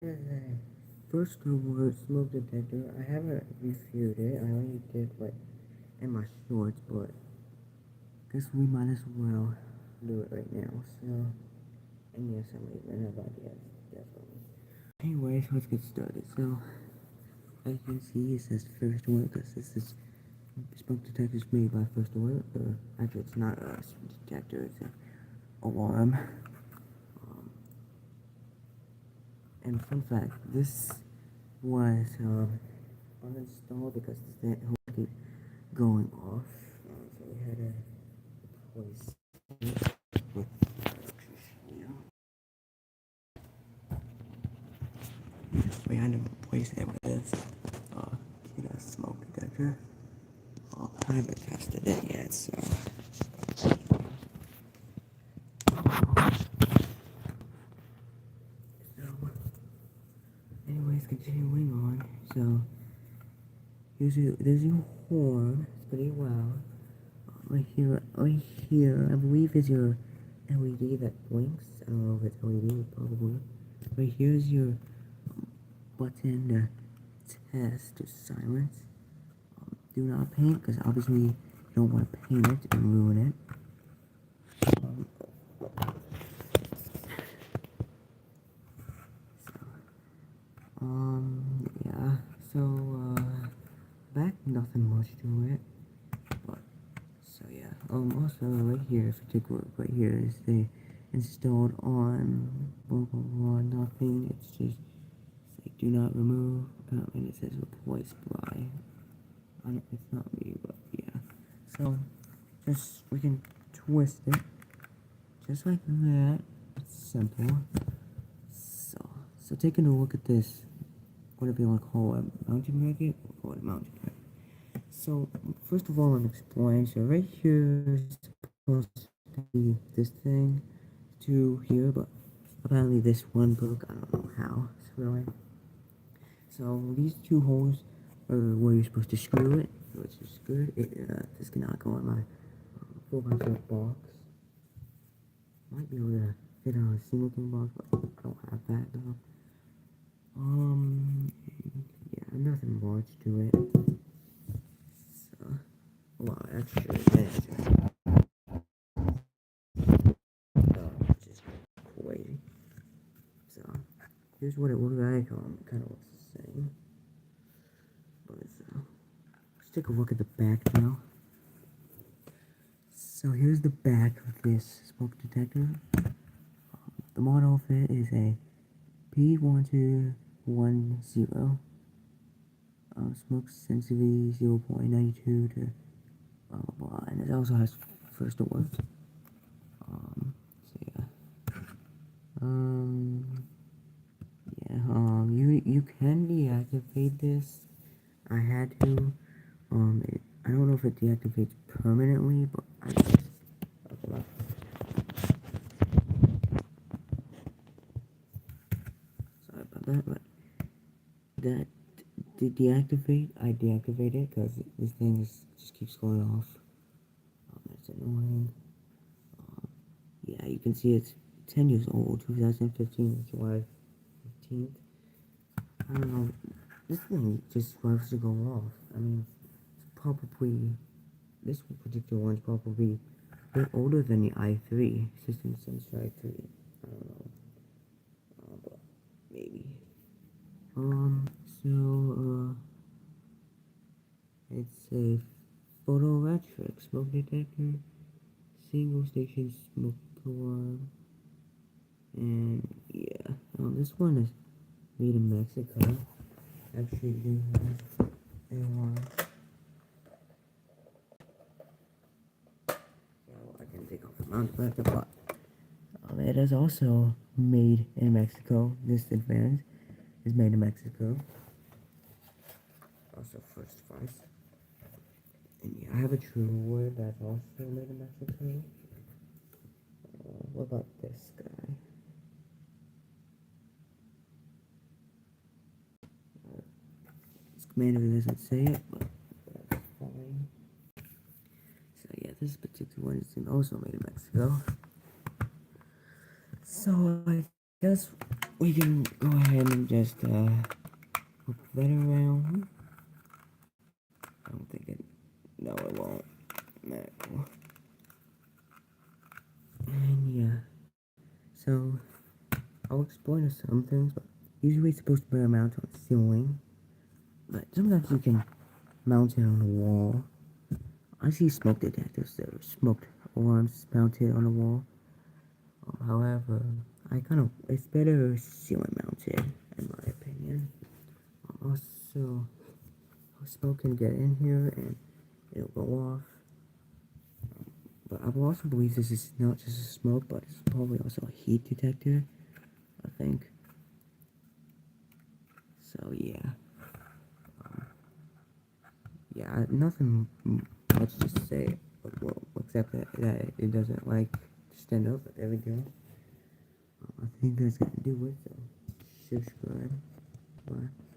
First word smoke detector. I haven't reviewed it. I only did like in my shorts, but guess we might as well do it right now. So, and yes, I'm leaving about yes, definitely. Anyways, let's get started. So, as you can see, it says first word because this is smoke detector is made by first word. Or actually, it's not a smoke detector. It's an alarm. Um, and fun fact, this was uninstalled because the home keep going off. So we had to replace it with we had to replace it with smoke detector. I haven't tested it yet, so anyways, continuing on. So there's your horn. It's pretty loud. Right here, I believe is your LED that blinks. I don't know if it's LED, probably. Right here is your button to test to silence. Do not paint, because obviously you don't want to paint it and ruin it. Yeah, so, back, nothing much to it, but, so yeah, also, right here, if you take a look, right here is the installed on, blah, blah, blah, nothing, it's just, like, do not remove, and it says replace by, it's not me, but, yeah, so, we can twist it, just like that, it's simple, so taking a look at this, whatever you want to call it, mountain bracket, we'll call it a mountain bracket. So, first of all, I'm explain. So, right here is supposed to be this thing to here, but apparently this one broke. I don't know how. It's really. So, these two holes are where you're supposed to screw it, which is good. This cannot go in my 4x4 box. Might be able to fit on a single king box, but I don't have that though. Yeah, nothing much to it. So, well, actually, which is crazy. So, here's what it looks like. It kind of looks the same. But let's take a look at the back now. So, here's the back of this smoke detector. The model of it is a P1210. Smoke sensitivity 0.92 to blah blah blah. And it also has first awards. So, yeah. Um, you can deactivate this. I had to. I don't know if it deactivates permanently, but I just okay, sorry about that. But that to deactivate, I deactivate it because this thing just keeps going off. It's annoying. Yeah, you can see it's 10 years old, 2015, July 15th. I don't know. This thing just loves to go off. I mean, it's probably this particular one's probably a bit older than the i3 System Sensor i3. I don't know, but maybe. So it's a photoelectric smoke detector, single station smoke alarm, and yeah, this one is made in Mexico. Actually, do have a one. Well, I can take off the mount back the pot. It is also made in Mexico. This advance is made in Mexico. Also, first price. And yeah, I have a true wood that's also made in Mexico. What about this guy? This commander doesn't say it, but that's fine. So yeah, this particular one is also made in Mexico. So I guess we can go ahead and just put that around. I don't think it. No, it won't. No. And yeah. So I'll explain some things, but usually it's supposed to be mounted on the ceiling. But sometimes you can mount it on the wall. I see smoke detectors that are smoked alarms mounted on the wall. However, it's better ceiling mounted, in my opinion. Also, smoke can get in here and it'll go off. But I also believe this is not just a smoke, but it's probably also a heat detector, I think. So yeah. Yeah, nothing much to say, well, except that it doesn't like to stand up, but there we go. I think that's gonna do it, so subscribe. Bye.